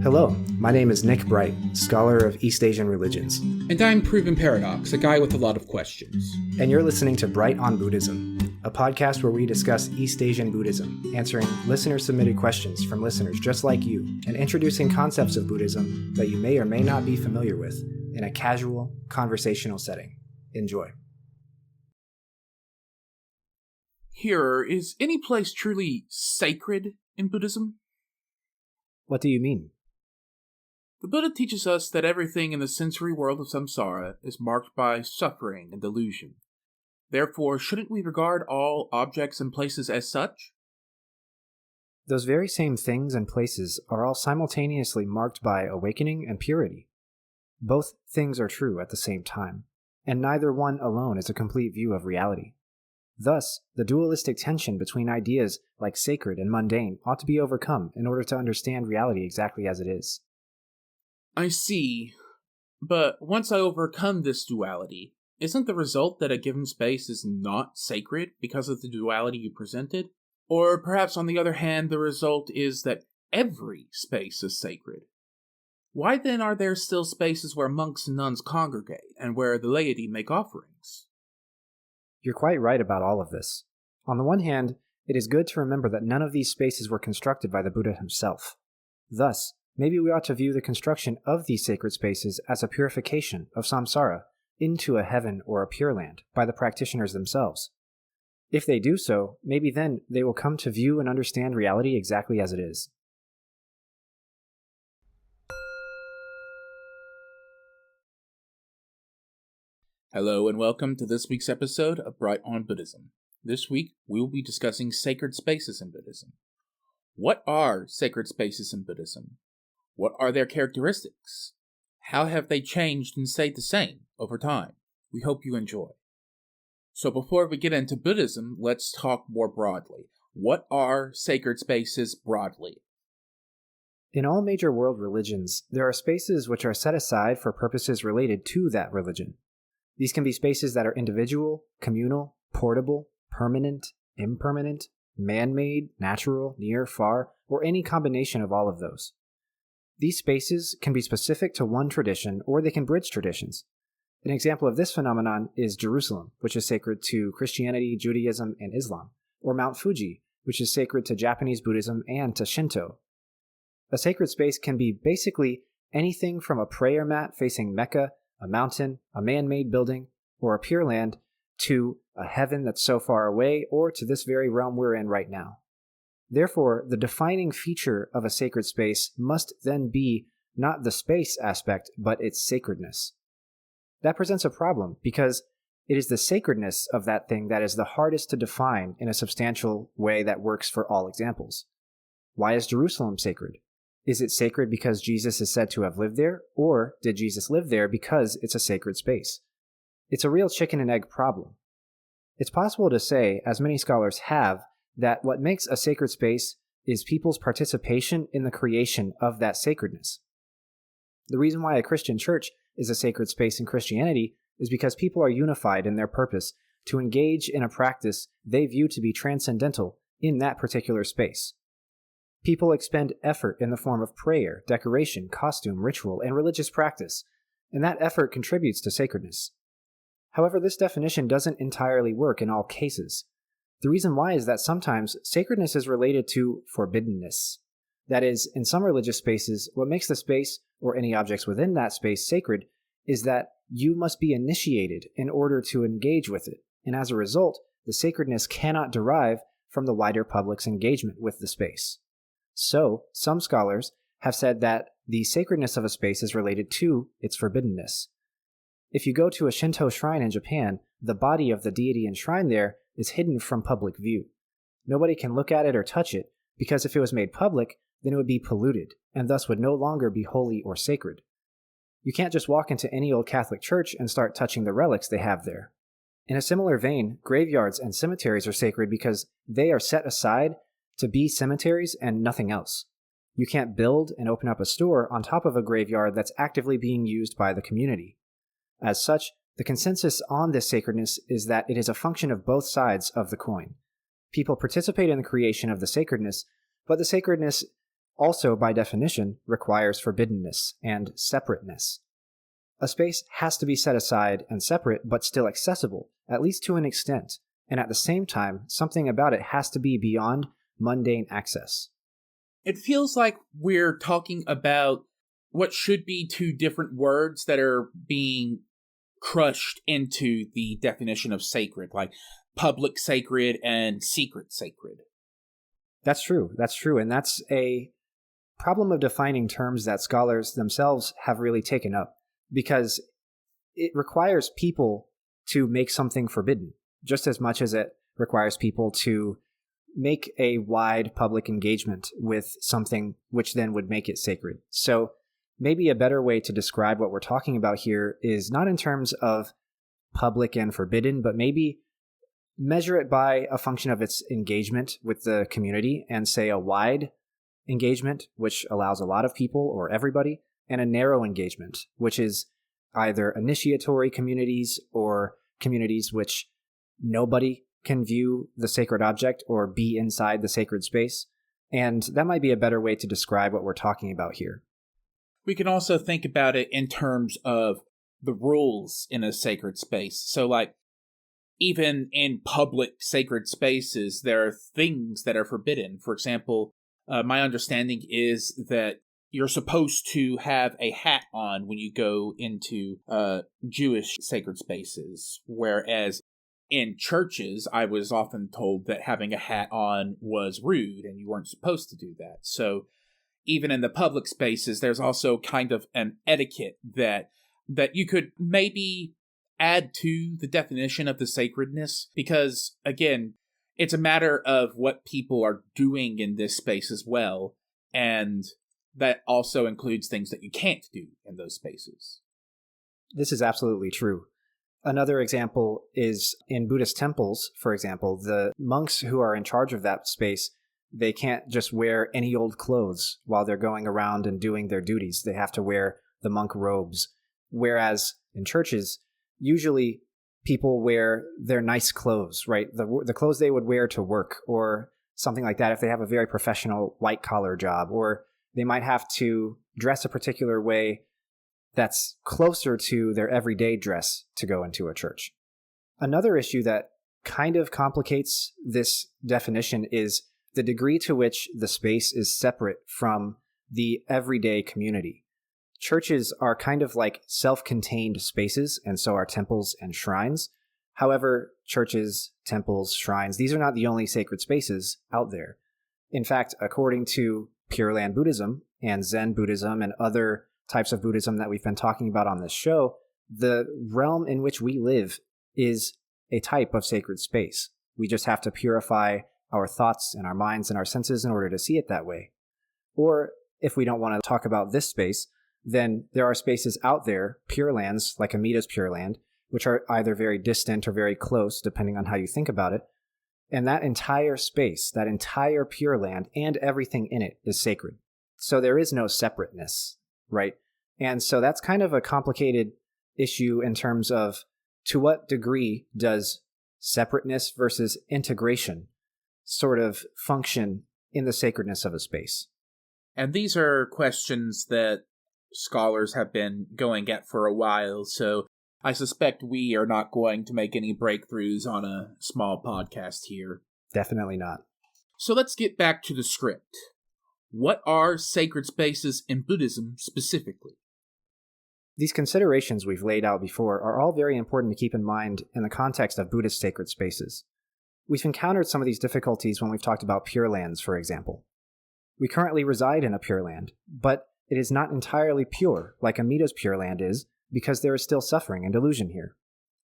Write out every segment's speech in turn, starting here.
Hello, my name is Nick Bright, scholar of East Asian religions. And I'm Proven Paradox, a guy with a lot of questions. And you're listening to Bright on Buddhism, a podcast where we discuss East Asian Buddhism, answering listener-submitted questions from listeners just like you, and introducing concepts of Buddhism that you may or may not be familiar with in a casual, conversational setting. Enjoy. Hearer, is any place truly sacred in Buddhism? What do you mean? The Buddha teaches us that everything in the sensory world of samsara is marked by suffering and delusion. Therefore, shouldn't we regard all objects and places as such? Those very same things and places are all simultaneously marked by awakening and purity. Both things are true at the same time, and neither one alone is a complete view of reality. Thus, the dualistic tension between ideas like sacred and mundane ought to be overcome in order to understand reality exactly as it is. I see. But once I overcome this duality, isn't the result that a given space is not sacred because of the duality you presented? Or perhaps on the other hand, the result is that every space is sacred? Why then are there still spaces where monks and nuns congregate and where the laity make offerings? You're quite right about all of this. On the one hand, it is good to remember that none of these spaces were constructed by the Buddha himself. Thus, maybe we ought to view the construction of these sacred spaces as a purification of samsara into a heaven or a pure land by the practitioners themselves. If they do so, maybe then they will come to view and understand reality exactly as it is. Hello and welcome to this week's episode of Bright on Buddhism. This week, we will be discussing sacred spaces in Buddhism. What are sacred spaces in Buddhism? What are their characteristics? How have they changed and stayed the same over time? We hope you enjoy. So before we get into Buddhism, let's talk more broadly. What are sacred spaces broadly? In all major world religions, there are spaces which are set aside for purposes related to that religion. These can be spaces that are individual, communal, portable, permanent, impermanent, man-made, natural, near, far, or any combination of all of those. These spaces can be specific to one tradition, or they can bridge traditions. An example of this phenomenon is Jerusalem, which is sacred to Christianity, Judaism, and Islam, or Mount Fuji, which is sacred to Japanese Buddhism and to Shinto. A sacred space can be basically anything from a prayer mat facing Mecca, a mountain, a man-made building, or a pure land, to a heaven that's so far away, or to this very realm we're in right now. Therefore, the defining feature of a sacred space must then be not the space aspect, but its sacredness. That presents a problem because it is the sacredness of that thing that is the hardest to define in a substantial way that works for all examples. Why is Jerusalem sacred? Is it sacred because Jesus is said to have lived there, or did Jesus live there because it's a sacred space? It's a real chicken and egg problem. It's possible to say, as many scholars have, that what makes a sacred space is people's participation in the creation of that sacredness. The reason why a Christian church is a sacred space in Christianity is because people are unified in their purpose to engage in a practice they view to be transcendental in that particular space. People expend effort in the form of prayer, decoration, costume, ritual, and religious practice, and that effort contributes to sacredness. However, this definition doesn't entirely work in all cases. The reason why is that sometimes sacredness is related to forbiddenness. That is, in some religious spaces, what makes the space, or any objects within that space, sacred is that you must be initiated in order to engage with it, and as a result, the sacredness cannot derive from the wider public's engagement with the space. So, some scholars have said that the sacredness of a space is related to its forbiddenness. If you go to a Shinto shrine in Japan, the body of the deity enshrined there is hidden from public view. Nobody can look at it or touch it, because if it was made public, then it would be polluted, and thus would no longer be holy or sacred. You can't just walk into any old Catholic church and start touching the relics they have there. In a similar vein, graveyards and cemeteries are sacred because they are set aside to be cemeteries and nothing else. You can't build and open up a store on top of a graveyard that's actively being used by the community. As such, the consensus on this sacredness is that it is a function of both sides of the coin. People participate in the creation of the sacredness, but the sacredness also by definition requires forbiddenness and separateness. A space has to be set aside and separate, but still accessible, at least to an extent, and at the same time, something about it has to be beyond mundane access. It feels like we're talking about what should be two different words that are being crushed into the definition of sacred, like public sacred and secret sacred. That's true, and that's a problem of defining terms that scholars themselves have really taken up, because it requires people to make something forbidden, just as much as it requires people to make a wide public engagement with something which then would make it sacred. So maybe a better way to describe what we're talking about here is not in terms of public and forbidden, but maybe measure it by a function of its engagement with the community, and say a wide engagement, which allows a lot of people or everybody, and a narrow engagement, which is either initiatory communities or communities which nobody can view the sacred object or be inside the sacred space. And that might be a better way to describe what we're talking about here. We can also think about it in terms of the rules in a sacred space. So, like, even in public sacred spaces, there are things that are forbidden. For example, my understanding is that you're supposed to have a hat on when you go into Jewish sacred spaces, whereas in churches, I was often told that having a hat on was rude and you weren't supposed to do that. So even in the public spaces, there's also kind of an etiquette that you could maybe add to the definition of the sacredness, because, again, it's a matter of what people are doing in this space as well, and that also includes things that you can't do in those spaces. This is absolutely true. Another example is in Buddhist temples, for example, the monks who are in charge of that space, they can't just wear any old clothes while they're going around and doing their duties. They have to wear the monk robes. Whereas in churches, usually people wear their nice clothes, right? The clothes they would wear to work or something like that if they have a very professional white-collar job, or they might have to dress a particular way that's closer to their everyday dress to go into a church. Another issue that kind of complicates this definition is the degree to which the space is separate from the everyday community. Churches are kind of like self-contained spaces, and so are temples and shrines. However, churches, temples, shrines, these are not the only sacred spaces out there. In fact, according to Pure Land Buddhism and Zen Buddhism and other types of Buddhism that we've been talking about on this show, the realm in which we live is a type of sacred space. We just have to purify our thoughts and our minds and our senses in order to see it that way. Or if we don't want to talk about this space, then there are spaces out there, pure lands, like Amita's Pure Land, which are either very distant or very close, depending on how you think about it. And that entire space, that entire Pure Land, and everything in it is sacred. So there is no separateness, right? And so that's kind of a complicated issue in terms of to what degree does separateness versus integration sort of function in the sacredness of a space. And these are questions that scholars have been going at for a while, so I suspect we are not going to make any breakthroughs on a small podcast here. Definitely not. So let's get back to the script. What are sacred spaces in Buddhism specifically? These considerations we've laid out before are all very important to keep in mind in the context of Buddhist sacred spaces. We've encountered some of these difficulties when we've talked about Pure Lands, for example. We currently reside in a Pure Land, but it is not entirely pure, like Amita's Pure Land is, because there is still suffering and delusion here.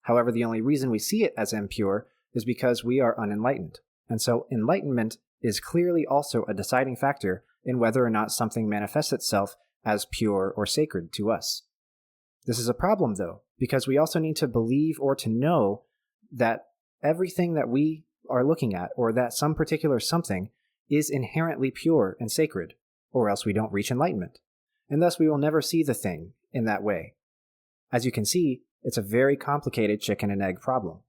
However, the only reason we see it as impure is because we are unenlightened, and so enlightenment is clearly also a deciding factor in whether or not something manifests itself as pure or sacred to us. This is a problem, though, because we also need to believe or to know that everything that we are looking at, or that some particular something, is inherently pure and sacred, or else we don't reach enlightenment, and thus we will never see the thing in that way. As you can see, it's a very complicated chicken and egg problem.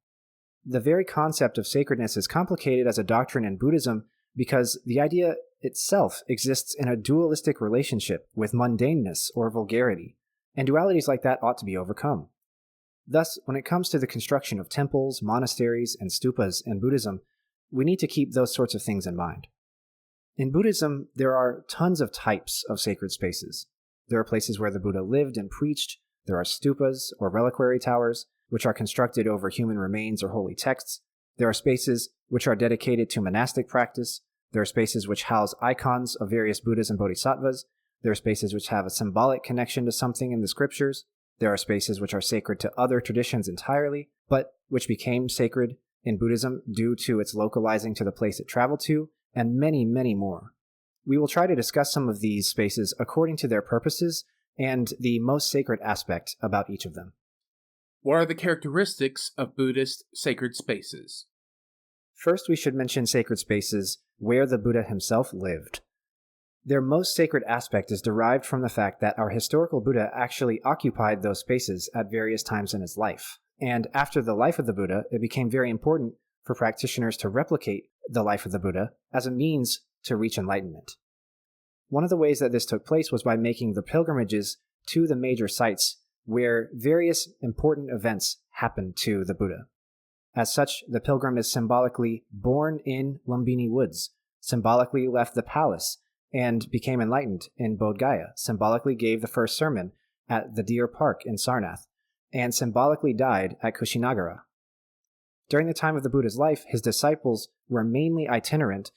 The very concept of sacredness is complicated as a doctrine in Buddhism because the idea itself exists in a dualistic relationship with mundaneness or vulgarity, and dualities like that ought to be overcome. Thus, when it comes to the construction of temples, monasteries, and stupas in Buddhism, we need to keep those sorts of things in mind. In Buddhism, there are tons of types of sacred spaces. There are places where the Buddha lived and preached. There are stupas, or reliquary towers, which are constructed over human remains or holy texts. There are spaces which are dedicated to monastic practice. There are spaces which house icons of various Buddhas and Bodhisattvas. There are spaces which have a symbolic connection to something in the scriptures. There are spaces which are sacred to other traditions entirely, but which became sacred in Buddhism due to its localizing to the place it traveled to, and many, many more. We will try to discuss some of these spaces according to their purposes and the most sacred aspect about each of them. What are the characteristics of Buddhist sacred spaces? First, we should mention sacred spaces where the Buddha himself lived. Their most sacred aspect is derived from the fact that our historical Buddha actually occupied those spaces at various times in his life. And after the life of the Buddha, it became very important for practitioners to replicate the life of the Buddha as a means to reach enlightenment. One of the ways that this took place was by making the pilgrimages to the major sites where various important events happened to the Buddha. As such, the pilgrim is symbolically born in Lumbini Woods, symbolically left the palace, and became enlightened in Bodh Gaya, symbolically gave the first sermon at the Deer Park in Sarnath, and symbolically died at Kushinagara. During the time of the Buddha's life, his disciples were mainly itinerant,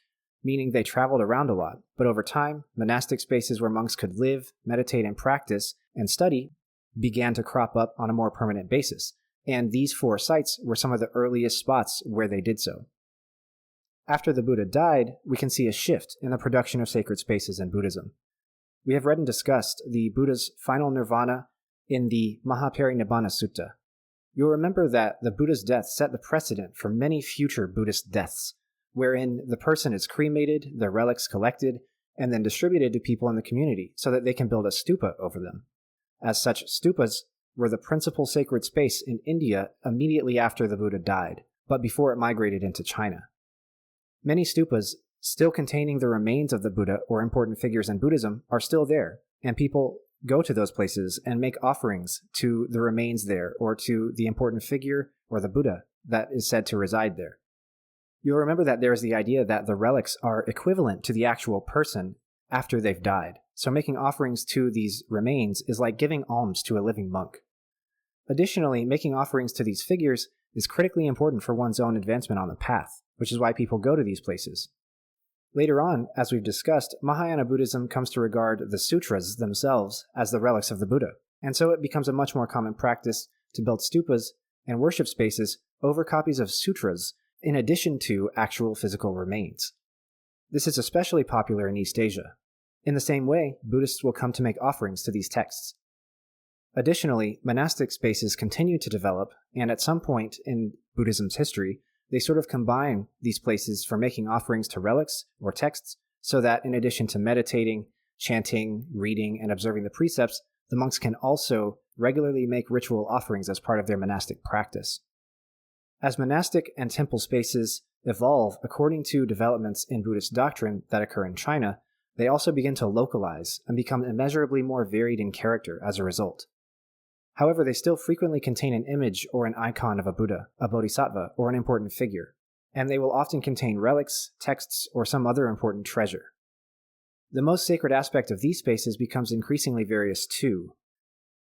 meaning they traveled around a lot, but over time, monastic spaces where monks could live, meditate, and practice, and study began to crop up on a more permanent basis, and these 4 sites were some of the earliest spots where they did so. After the Buddha died, we can see a shift in the production of sacred spaces in Buddhism. We have read and discussed the Buddha's final nirvana in the Mahaparinibbana Sutta. You'll remember that the Buddha's death set the precedent for many future Buddhist deaths, wherein the person is cremated, their relics collected, and then distributed to people in the community so that they can build a stupa over them. As such, stupas were the principal sacred space in India immediately after the Buddha died, but before it migrated into China. Many stupas, still containing the remains of the Buddha or important figures in Buddhism, are still there, and people go to those places and make offerings to the remains there or to the important figure or the Buddha that is said to reside there. You'll remember that there is the idea that the relics are equivalent to the actual person after they've died, so making offerings to these remains is like giving alms to a living monk. Additionally, making offerings to these figures is critically important for one's own advancement on the path, which is why people go to these places. Later on, as we've discussed, Mahayana Buddhism comes to regard the sutras themselves as the relics of the Buddha, and so it becomes a much more common practice to build stupas and worship spaces over copies of sutras in addition to actual physical remains. This is especially popular in East Asia. In the same way, Buddhists will come to make offerings to these texts. Additionally, monastic spaces continue to develop, and at some point in Buddhism's history, they sort of combine these places for making offerings to relics or texts, so that in addition to meditating, chanting, reading, and observing the precepts, the monks can also regularly make ritual offerings as part of their monastic practice. As monastic and temple spaces evolve according to developments in Buddhist doctrine that occur in China, they also begin to localize and become immeasurably more varied in character as a result. However, they still frequently contain an image or an icon of a Buddha, a bodhisattva, or an important figure, and they will often contain relics, texts, or some other important treasure. The most sacred aspect of these spaces becomes increasingly various too.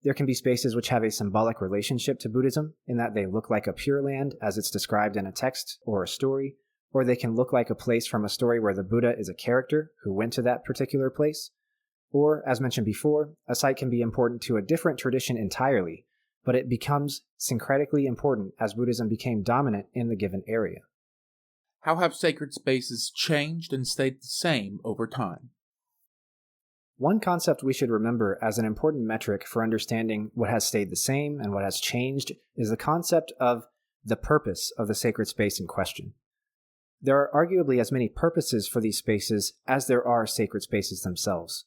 There can be spaces which have a symbolic relationship to Buddhism, in that they look like a Pure Land as it's described in a text or a story, or they can look like a place from a story where the Buddha is a character who went to that particular place. Or, as mentioned before, a site can be important to a different tradition entirely, but it becomes syncretically important as Buddhism became dominant in the given area. How have sacred spaces changed and stayed the same over time? One concept we should remember as an important metric for understanding what has stayed the same and what has changed is the concept of the purpose of the sacred space in question. There are arguably as many purposes for these spaces as there are sacred spaces themselves.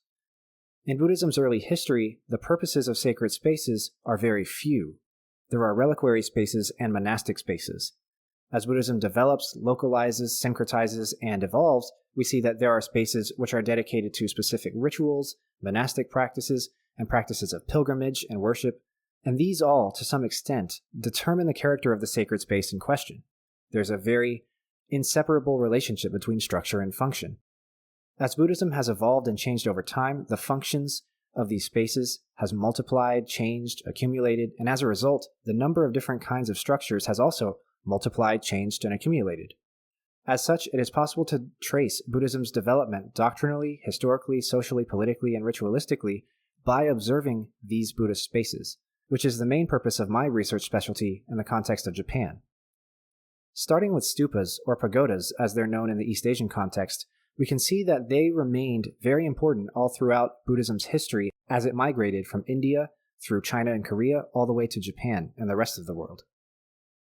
In Buddhism's early history, the purposes of sacred spaces are very few. There are reliquary spaces and monastic spaces. As Buddhism develops, localizes, syncretizes, and evolves, we see that there are spaces which are dedicated to specific rituals, monastic practices, and practices of pilgrimage and worship, and these all, to some extent, determine the character of the sacred space in question. There's a very inseparable relationship between structure and function. As Buddhism has evolved and changed over time, the functions of these spaces has multiplied, changed, accumulated, and as a result, the number of different kinds of structures has also multiplied, changed, and accumulated. As such, it is possible to trace Buddhism's development doctrinally, historically, socially, politically, and ritualistically by observing these Buddhist spaces, which is the main purpose of my research specialty in the context of Japan. Starting with stupas, or pagodas as they're known in the East Asian context, we can see that they remained very important all throughout Buddhism's history as it migrated from India through China and Korea all the way to Japan and the rest of the world.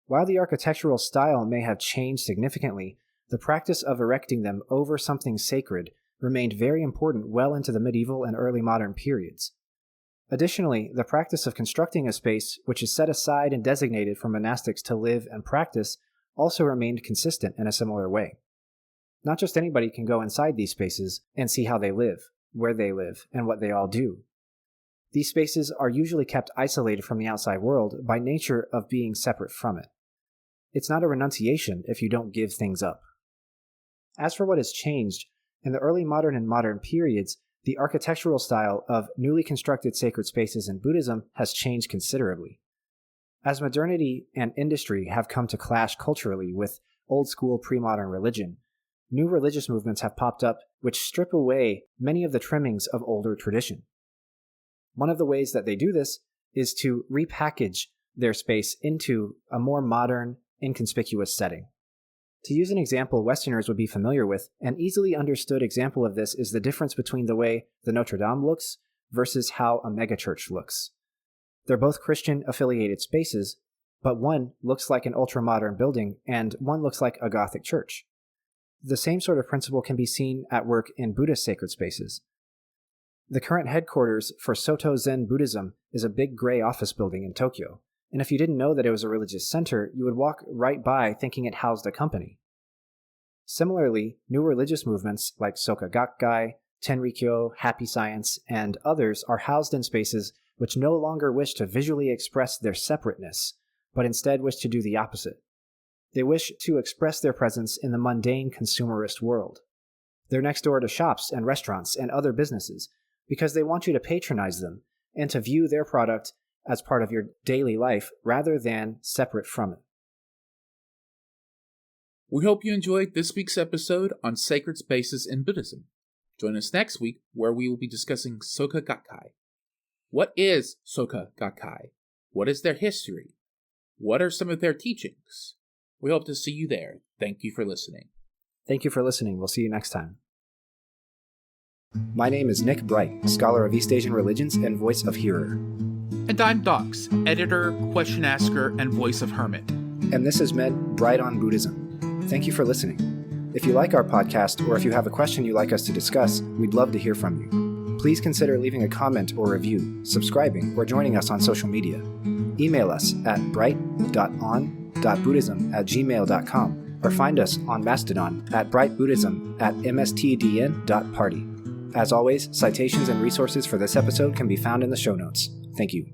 While the architectural style may have changed significantly, the practice of erecting them over something sacred remained very important well into the medieval and early modern periods. Additionally, the practice of constructing a space which is set aside and designated for monastics to live and practice also remained consistent in a similar way. Not just anybody can go inside these spaces and see how they live, where they live, and what they all do. These spaces are usually kept isolated from the outside world by nature of being separate from it. It's not a renunciation if you don't give things up. As for what has changed, in the early modern and modern periods, the architectural style of newly constructed sacred spaces in Buddhism has changed considerably. As modernity and industry have come to clash culturally with old-school pre-modern religion, new religious movements have popped up which strip away many of the trimmings of older tradition. One of the ways that they do this is to repackage their space into a more modern, inconspicuous setting. To use an example Westerners would be familiar with, an easily understood example of this is the difference between the way the Notre Dame looks versus how a megachurch looks. They're both Christian-affiliated spaces, but one looks like an ultra-modern building and one looks like a Gothic church. The same sort of principle can be seen at work in Buddhist sacred spaces. The current headquarters for Soto Zen Buddhism is a big gray office building in Tokyo, and if you didn't know that it was a religious center, you would walk right by thinking it housed a company. Similarly, new religious movements like Soka Gakkai, Tenrikyo, Happy Science, and others are housed in spaces which no longer wish to visually express their separateness, but instead wish to do the opposite. They wish to express their presence in the mundane consumerist world. They're next door to shops and restaurants and other businesses because they want you to patronize them and to view their product as part of your daily life rather than separate from it. We hope you enjoyed this week's episode on sacred spaces in Buddhism. Join us next week where we will be discussing Soka Gakkai. What is Soka Gakkai? What is their history? What are some of their teachings? We hope to see you there. Thank you for listening. Thank you for listening. We'll see you next time. My name is Nick Bright, scholar of East Asian religions and voice of Hearer. And I'm Docs, editor, question asker, and voice of Hermit. And this has been Bright on Buddhism. Thank you for listening. If you like our podcast, or if you have a question you'd like us to discuss, we'd love to hear from you. Please consider leaving a comment or review, subscribing, or joining us on social media. Email us at bright.on.buddhism@gmail.com or find us on Mastodon at brightbuddhism@mstdn.party. As always, citations and resources for this episode can be found in the show notes. Thank you.